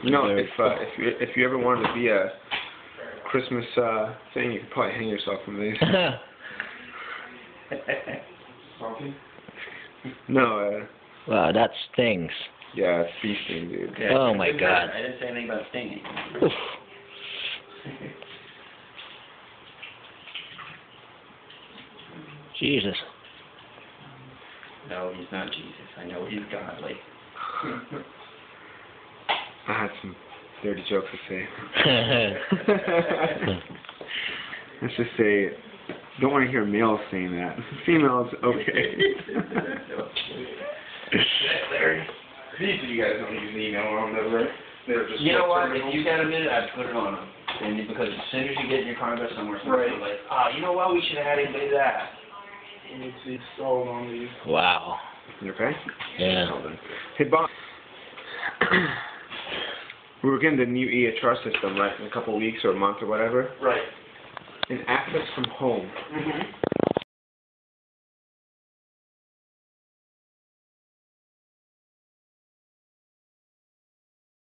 You know, if you ever wanted to be a Christmas thing, you could probably hang yourself from these. No, wow, that stings. yeah, it's feasting, dude. Yeah, Oh my God. I didn't say anything about stinging. Oof. Jesus. No, he's not Jesus. I know he's godly. I had some dirty jokes to say. Let's just say, don't want to hear males saying that. Females, okay. Larry. These of you guys don't use email on them, they're just. You know what? If you got a minute, I'd put it on them. And because as soon as you get in your car and go somewhere, somebody's like, you know what? We should have had him do that. And it's installed on these. Wow. You okay? Yeah. Hey, Bob. We were getting the new EHR system, right, in a couple of weeks or a month or whatever. Right. And access from home. Mm-hmm.